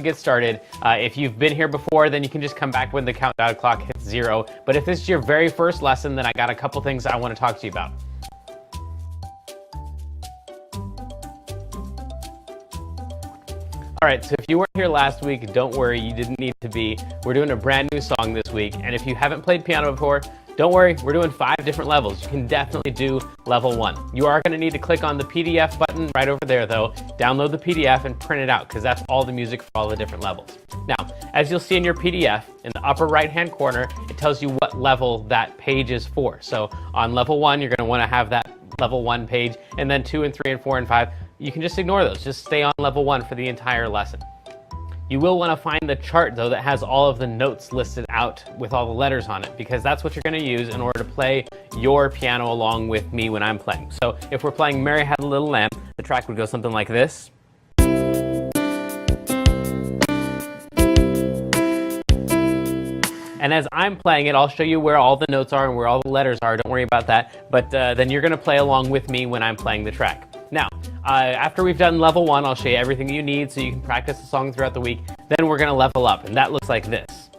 get started. If you've been here before, then you can just come back when the countdown clock hits 0. But if this is your very first lesson, then I got a couple things I want to talk to you about. All right, so if you weren't here last week, don't worry, you didn't need to be. We're doing a brand new song this week, and if you haven't played piano before, don't worry, we're doing 5 different levels. You can definitely do level 1. You are going to need to click on the PDF button right over there, though. Download the PDF and print it out, because that's all the music for all the different levels. Now, as you'll see in your PDF, in the upper right-hand corner, it tells you what level that page is for. So on level 1, you're going to want to have that level 1 page, and then 2 and 3 and 4 and 5, you can just ignore those. Just stay on level 1 for the entire lesson. You will want to find the chart, though, that has all of the notes listed out with all the letters on it, because that's what you're going to use in order to play your piano along with me when I'm playing. So if we're playing Mary Had a Little Lamb, the track would go something like this. And as I'm playing it, I'll show you where all the notes are and where all the letters are. Don't worry about that. But then you're going to play along with me when I'm playing the track. Now, after we've done level 1, I'll show you everything you need so you can practice the song throughout the week. Then we're going to level up, and that looks like this.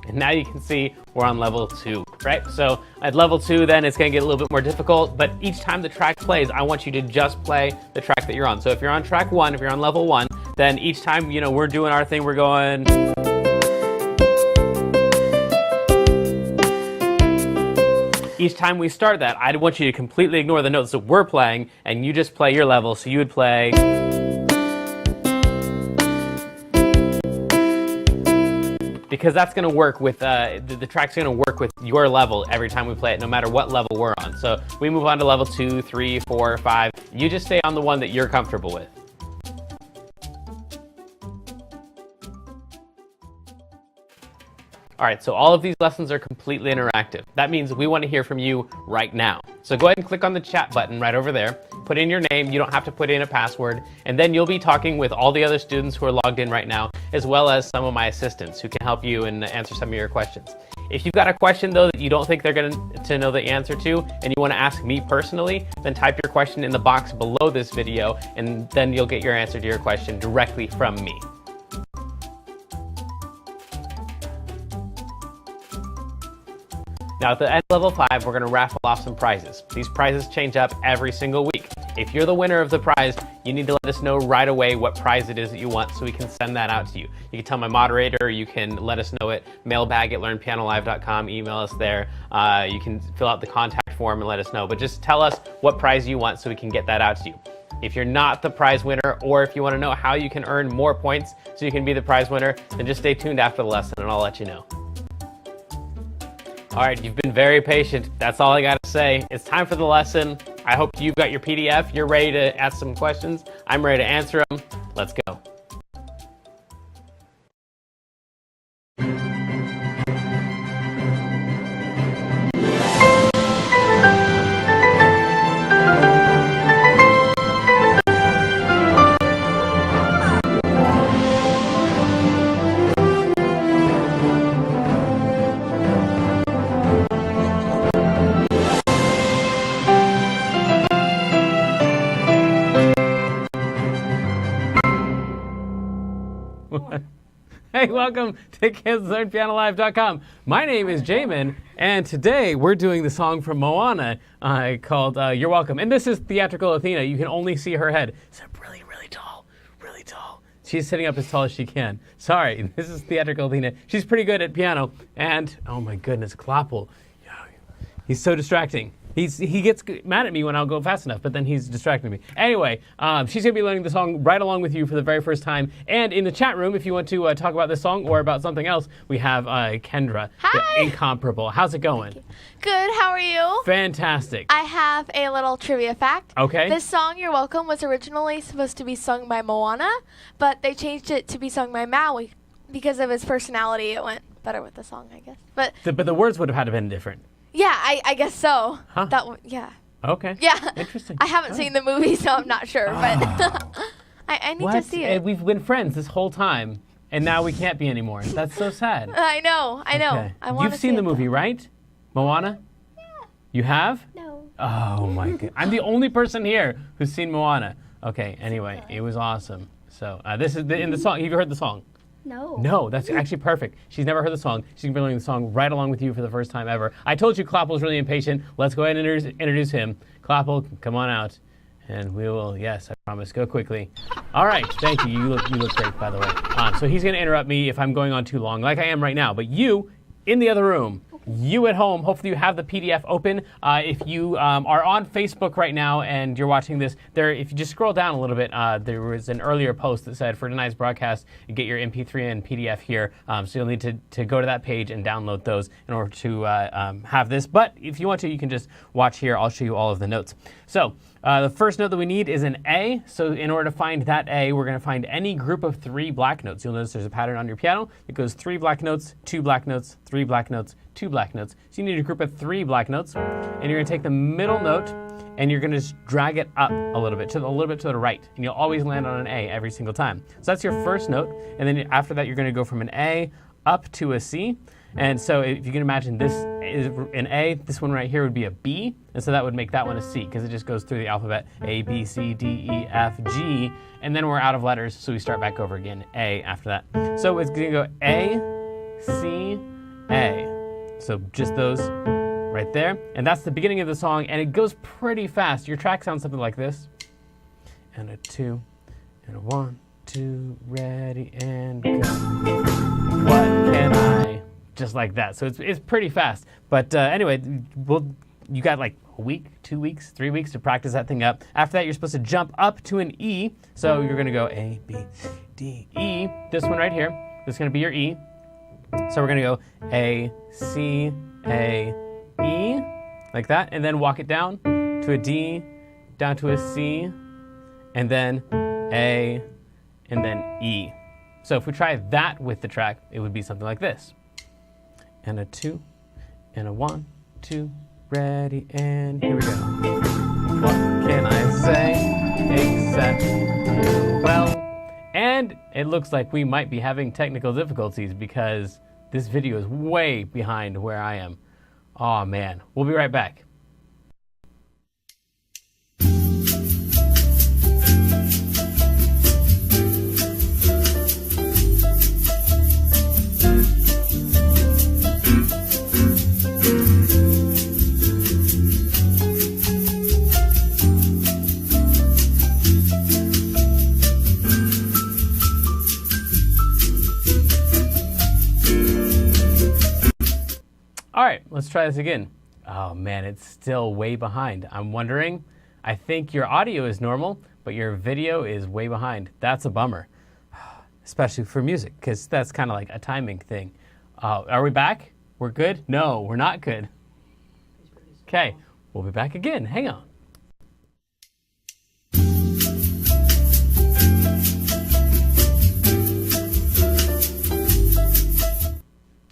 And now you can see we're on level 2, right? So at level 2, then it's going to get a little bit more difficult, but each time the track plays, I want you to just play the track that you're on. So if you're on track 1, if you're on level 1, then each time, you know, we're doing our thing, we're going. Each time we start that, I want you to completely ignore the notes that we're playing, and you just play your level. So you would play. Because that's going to work with, the track's going to work with your level every time we play it, no matter what level we're on. So we move on to level 2, 3, 4, 5. You just stay on the one that you're comfortable with. All right, so all of these lessons are completely interactive. That means we want to hear from you right now. So go ahead and click on the chat button right over there. Put in your name. You don't have to put in a password. And then you'll be talking with all the other students who are logged in right now, as well as some of my assistants who can help you and answer some of your questions. If you've got a question, though, that you don't think they're going to know the answer to, and you want to ask me personally, then type your question in the box below this video, and then you'll get your answer to your question directly from me. Now at the end of level 5, we're going to raffle off some prizes. These prizes change up every single week. If you're the winner of the prize, you need to let us know right away what prize it is that you want so we can send that out to you. You can tell my moderator, you can let us know at mailbag@learnpianolive.com, email us there. You can fill out the contact form and let us know. But just tell us what prize you want so we can get that out to you. If you're not the prize winner, or if you want to know how you can earn more points so you can be the prize winner, then just stay tuned after the lesson and I'll let you know. All right, you've been very patient. That's all I got to say. It's time for the lesson. I hope you've got your PDF. You're ready to ask some questions. I'm ready to answer them. Let's go. Hey, welcome to KidsLearnPianoLive.com. My name is Jamin, and today we're doing the song from Moana called You're Welcome. And this is Theatrical Athena. You can only see her head. It's really, really tall, really tall. She's sitting up as tall as she can. Sorry, this is Theatrical Athena. She's pretty good at piano. And, oh my goodness, Kloppel. He's so distracting. He gets mad at me when I'll go fast enough, but then he's distracting me. Anyway, she's going to be learning the song right along with you for the very first time. And in the chat room, if you want to talk about this song or about something else, we have Kendra. Hi. The incomparable. How's it going? Good, how are you? Fantastic. I have a little trivia fact. Okay. This song, You're Welcome, was originally supposed to be sung by Moana, but they changed it to be sung by Maui. Because of his personality, it went better with the song, I guess. But the words would have had to been different. yeah, I guess so. Huh? Yeah. Okay. Yeah. Interesting. I haven't seen the movie, so I'm not sure, but I need to see it. We've been friends this whole time, and now we can't be anymore. That's so sad. I know. Okay. I want You've to seen see the it, movie, though. right? Moana? You have? No. Oh my god. I'm the only person here who's seen Moana. Okay, anyway, it was awesome. So this is in the song. Have you heard the song? No. No, that's actually perfect. She's never heard the song. She's been learning the song right along with you for the first time ever. I told you Kloppel's really impatient. Let's go ahead and introduce him. Kloppel, come on out. And we will, yes, I promise, go quickly. All right, thank you. You look great, by the way. So he's going to interrupt me if I'm going on too long, like I am right now. But you, in the other room, you at home, hopefully you have the PDF open. If you are on Facebook right now and you're watching this, if you just scroll down a little bit, there was an earlier post that said for tonight's broadcast, you get your MP3 and PDF here. So you'll need to go to that page and download those in order to have this. But if you want to, you can just watch here. I'll show you all of the notes. So the first note that we need is an A. So in order to find that A, we're going to find any group of 3 black notes. You'll notice there's a pattern on your piano. It goes 3 black notes, 2 black notes, 3 black notes, 2 black notes. So you need a group of 3 black notes, and you're going to take the middle note, and you're going to just drag it up a little bit to the right, and you'll always land on an A every single time. So that's your first note, and then after that, you're going to go from an A up to a C. And so if you can imagine this is an A, this one right here would be a B, and so that would make that one a C, because it just goes through the alphabet, A, B, C, D, E, F, G, and then we're out of letters, so we start back over again, A after that. So it's going to go A, C, A. So just those right there, and that's the beginning of the song, and it goes pretty fast. Your track sounds something like this. And a 2, and a 1, 2, ready, and go. What can I... Just like that. So it's pretty fast. But anyway, you got like a week, 2 weeks, 3 weeks to practice that thing up. After that, you're supposed to jump up to an E. So you're going to go A, B, C, D, E. This one right here. This is going to be your E. So we're going to go A, C, A, E, like that. And then walk it down to a D, down to a C, and then A, and then E. So if we try that with the track, it would be something like this. And a 2, and a 1, 2, ready, and here we go. What can I say except well? And it looks like we might be having technical difficulties because this video is way behind where I am. Oh man, we'll be right back. All right, let's try this again. Oh man, it's still way behind. I'm wondering, I think your audio is normal, but your video is way behind. That's a bummer, especially for music, because that's kind of like a timing thing. Are we back? We're good? No, we're not good. Okay, we'll be back again. Hang on.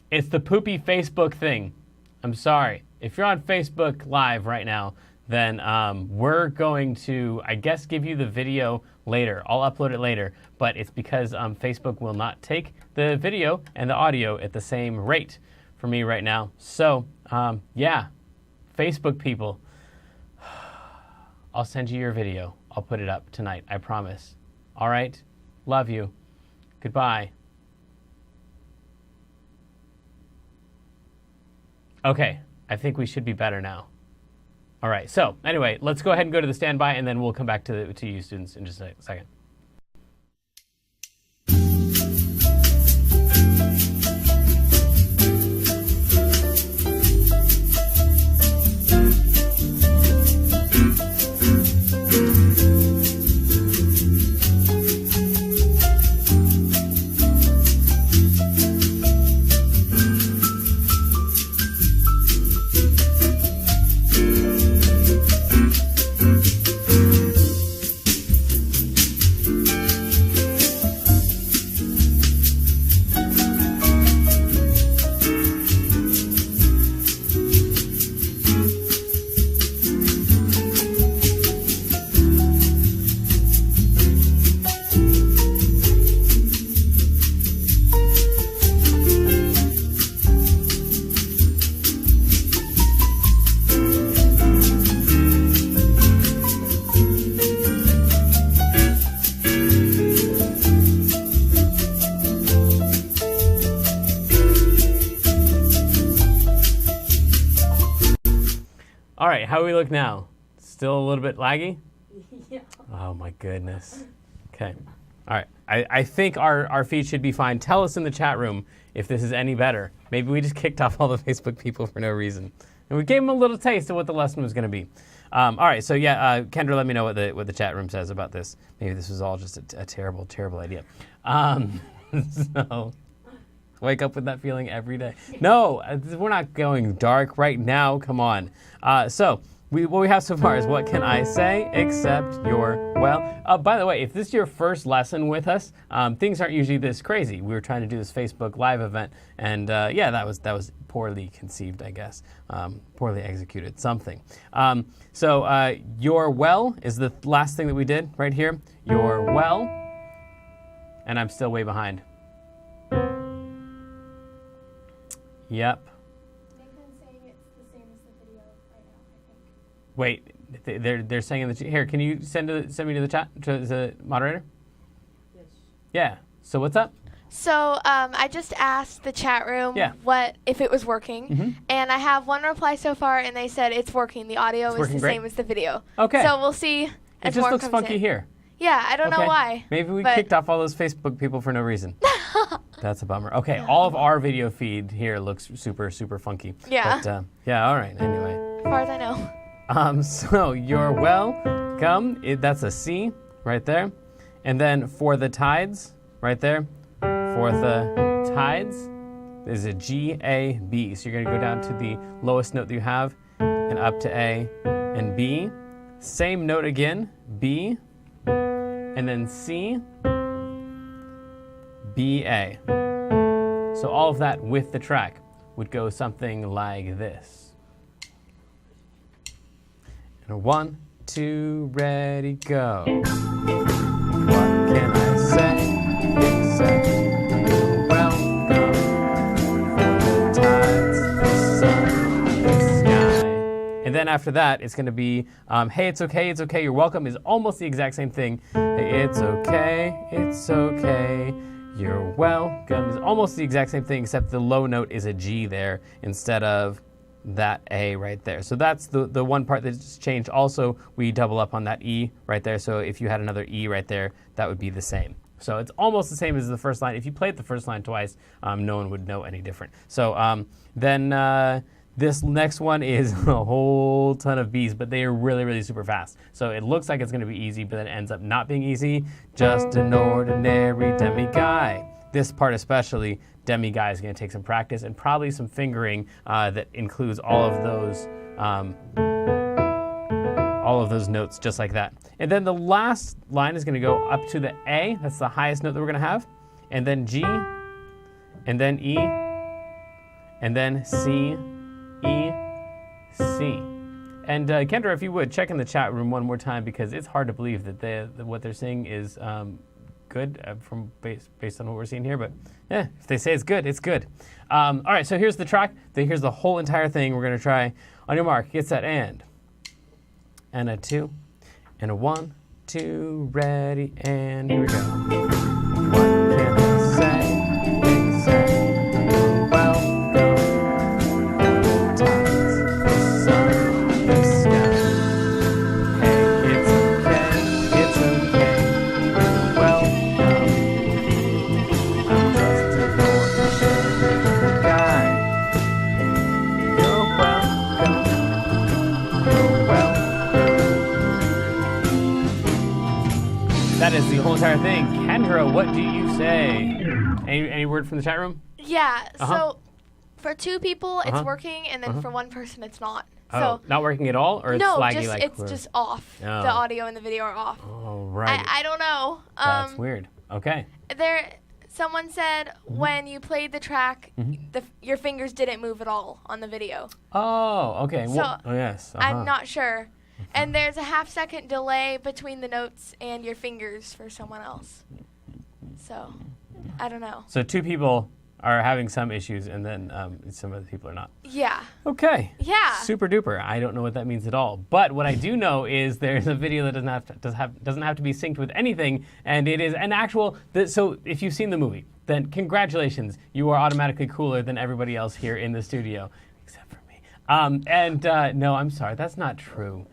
It's the poopy Facebook thing. I'm sorry. If you're on Facebook Live right now, then we're going to, I guess, give you the video later. I'll upload it later, but it's because Facebook will not take the video and the audio at the same rate for me right now. So, yeah, Facebook people, I'll send you your video. I'll put it up tonight, I promise. All right? Love you. Goodbye. Okay, I think we should be better now. All right, so anyway, let's go ahead and go to the standby, and then we'll come back to you students in just a second. All right, how do we look now? Still a little bit laggy? Yeah. Oh my goodness. Okay. All right. I think our feed should be fine. Tell us in the chat room if this is any better. Maybe we just kicked off all the Facebook people for no reason. And we gave them a little taste of what the lesson was going to be. All right, so yeah, Kendra, let me know what the chat room says about this. Maybe this was all just a terrible, terrible idea. So wake up with that feeling every day. No, we're not going dark right now. Come on. So what we have so far is what can I say except you're well. By the way, if this is your first lesson with us, things aren't usually this crazy. We were trying to do this Facebook Live event, and yeah, that was poorly conceived, I guess. Poorly executed, something. So you're well is the last thing that we did right here. You're well, and I'm still way behind. Yep. Nathan's saying it's the same as the video right now, I think. Wait, they're saying in the chat. Here, can you send me to the chat to the moderator? Yes. Yeah. So what's up? So I just asked the chat room what if it was working, and I have one reply so far, and they said it's working. The audio is the same as the video. Okay. So we'll see. It just looks funky here. Yeah, I don't know why. Maybe we kicked off all those Facebook people for no reason. That's a bummer. Okay, all of our video feed here looks super, super funky. Yeah. But, yeah, all right, anyway. As far as I know. So you're welcome. That's a C right there. And then for the tides, right there. For the tides is a G, A, B. So you're going to go down to the lowest note that you have and up to A and B. Same note again, B. And then C, B, A. So all of that with the track would go something like this. And 1, 2, ready, go. What can I say except you're welcome for the tides, the sun, the sky. And then after that, it's going to be, hey, it's okay, you're welcome is almost the exact same thing. Hey, it's okay, you're welcome is almost the exact same thing, except the low note is a G there instead of that A right there. So that's the one part that's changed. Also, we double up on that E right there. So if you had another E right there, that would be the same. So it's almost the same as the first line. If you played the first line twice, no one would know any different. So then this next one is a whole ton of B's, but they are really, really super fast. So it looks like it's going to be easy, but then it ends up not being easy. Just an ordinary demi-guy. This part especially, demi-guy is going to take some practice and probably some fingering that includes all of those notes just like that. And then the last line is going to go up to the A. That's the highest note that we're going to have. And then G, and then E, and then C, E, C. And Kendra, if you would, check in the chat room one more time because it's hard to believe that what they're saying is good from based on what we're seeing here. But yeah, if they say it's good, it's good. All right, so here's the track. Here's the whole entire thing. We're going to try on your mark, get set, and a 2, and a 1, 2, ready, and here we go. What can I say except you're welcome? That is the whole entire thing. Kendra, what do you say? Any word from the chat room? Yeah, so for 2 people, it's working, and then for 1 person, it's not. So not working at all, or it's laggy? It's just off. The audio and the video are off. Oh, right. I don't know. That's weird. Okay. Someone said when you played the track, your fingers didn't move at all on the video. Oh, okay. So yes. I'm not sure. And there's a 1/2 second delay between the notes and your fingers for someone else. So, I don't know. So 2 people are having some issues, and then some other people are not. Yeah. Okay. Yeah. Super duper. I don't know what that means at all. But what I do know is there's a video that doesn't have to be synced with anything, and it is an actual. So if you've seen the movie, then congratulations, you are automatically cooler than everybody else here in the studio, except for me. No, I'm sorry, that's not true.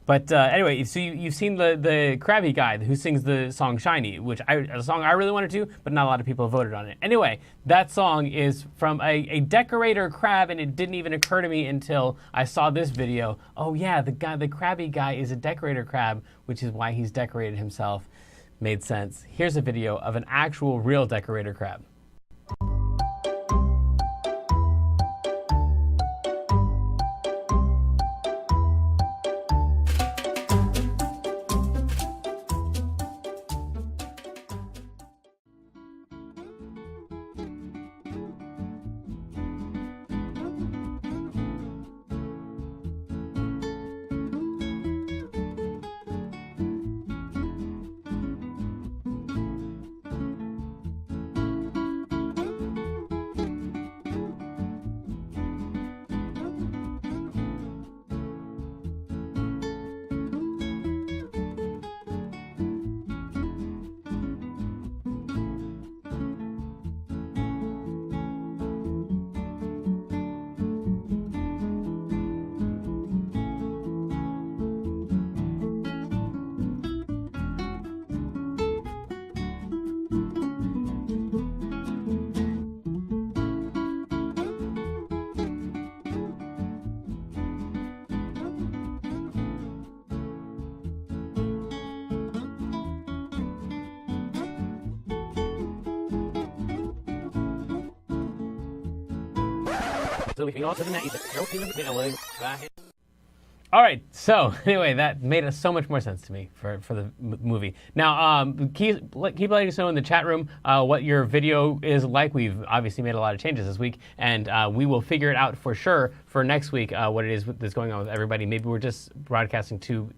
But anyway, so you've seen the Krabby guy who sings the song "Shiny," which a song I really wanted to, but not a lot of people voted on it. Anyway, that song is from a decorator crab, and it didn't even occur to me until I saw this video. Oh yeah, the Krabby guy is a decorator crab, which is why he's decorated himself. Made sense. Here's a video of an actual real decorator crab. All right, so anyway, that made so much more sense to me for the movie. Now, keep letting us know in the chat room what your video is like. We've obviously made a lot of changes this week, and we will figure it out for sure for next week what it is that's going on with everybody. Maybe we're just broadcasting too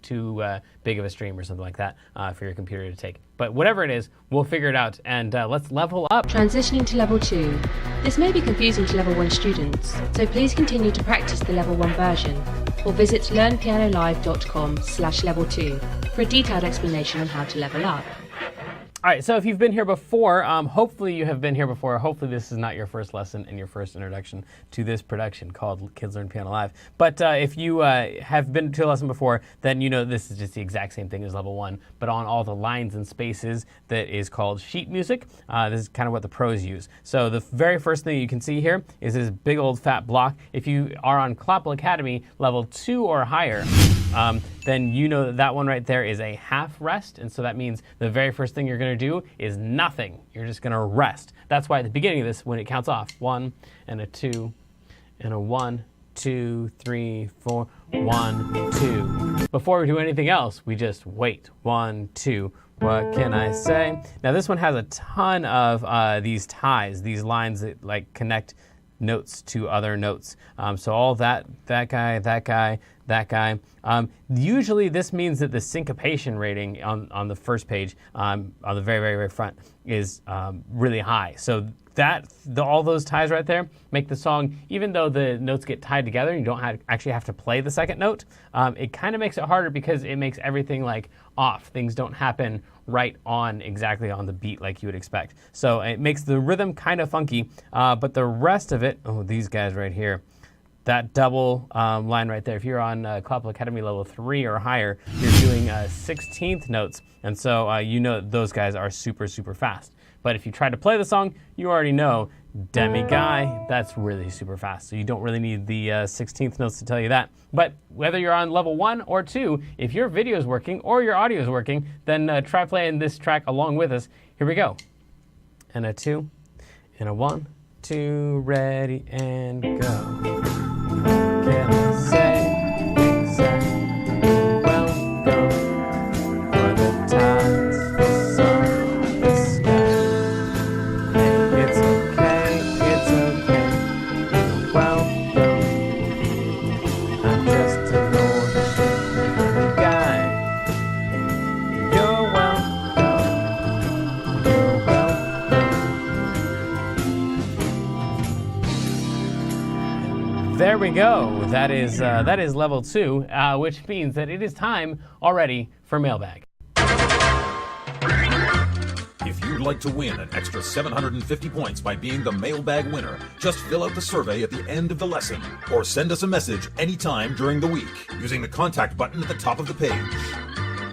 big of a stream or something like that for your computer to take. But whatever it is, we'll figure it out, and let's level up. Transitioning to level 2. This may be confusing to level 1 students, so please continue to practice the level 1 version, or visit learnpianolive.com/level2 for a detailed explanation on how to level up. All right, so if you've been here before, hopefully you have been here before. Hopefully this is not your first lesson and your first introduction to this production called Kids Learn Piano Live. But if you have been to a lesson before, then you know this is just the exact same thing as level 1, but on all the lines and spaces that is called sheet music. This is kind of what the pros use. So the very first thing you can see here is this big old fat block. If you are on Klopple Academy level 2 or higher, then you know that one right there is a half rest, and so that means the very first thing you're going to do is nothing. You're just going to rest. That's why at the beginning of this, when it counts off, 1 and a 2 and a 1, 2, 3, 4, 1, 2. Before we do anything else, we just wait. 1, 2. What can I say? Now this one has a ton of these ties, these lines that like connect notes to other notes. So all that guy, that guy, that guy. Usually this means that the syncopation rating on the first page, on the very, very, very front, is really high. So all those ties right there make the song, even though the notes get tied together and you don't actually have to play the second note, it kind of makes it harder because it makes everything like off. Things don't happen right on exactly on the beat like you would expect. So it makes the rhythm kind of funky, but the rest of it, these guys right here, that double line right there, if you're on Klopple Academy level 3 or higher, you're doing 16th notes, and so you know those guys are super, super fast. But if you try to play the song, you already know demi guy, that's really super fast. So you don't really need the 16th notes to tell you that. But whether you're on level 1 or 2, if your video is working or your audio is working, then try playing this track along with us. Here we go. And a 2, and a 1, 2, ready, and go. Can I say exactly welcome for the tides, the sun, the sky? And it's okay, welcome. I'm just an ordinary guy. You're welcome, you're welcome. There we go. That is level 2, which means that it is time already for mailbag. If you you'd like to win an extra 750 points by being the mailbag winner, just fill out the survey at the end of the lesson, or send us a message anytime during the week using the contact button at the top of the page.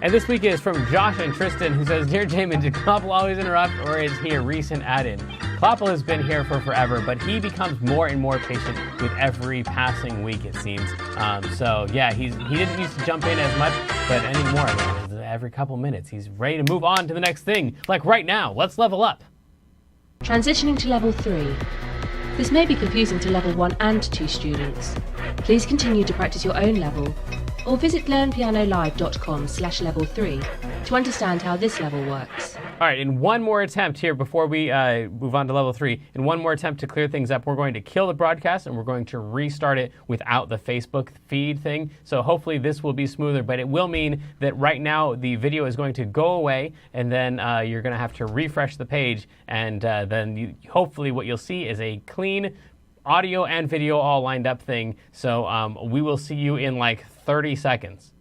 And this week is from Josh and Tristan, who says, Dear Jamin, did Kloppel always interrupt, or is he a recent add-in? Kloppel has been here for forever, but he becomes more and more patient with every passing week, it seems. So yeah, he didn't used to jump in as much, but anymore, every couple minutes, he's ready to move on to the next thing. Like right now, let's level up. Transitioning to level 3. This may be confusing to level 1 and 2 students. Please continue to practice your own level, or visit learnpianolive.com/level3 to understand how this level works. All right, in one more attempt here before we move on to level 3, in one more attempt to clear things up, we're going to kill the broadcast and we're going to restart it without the Facebook feed thing. So hopefully this will be smoother, but it will mean that right now the video is going to go away, and then you're going to have to refresh the page, and then hopefully what you'll see is a clean audio and video all lined up thing. So we will see you in like 30 seconds.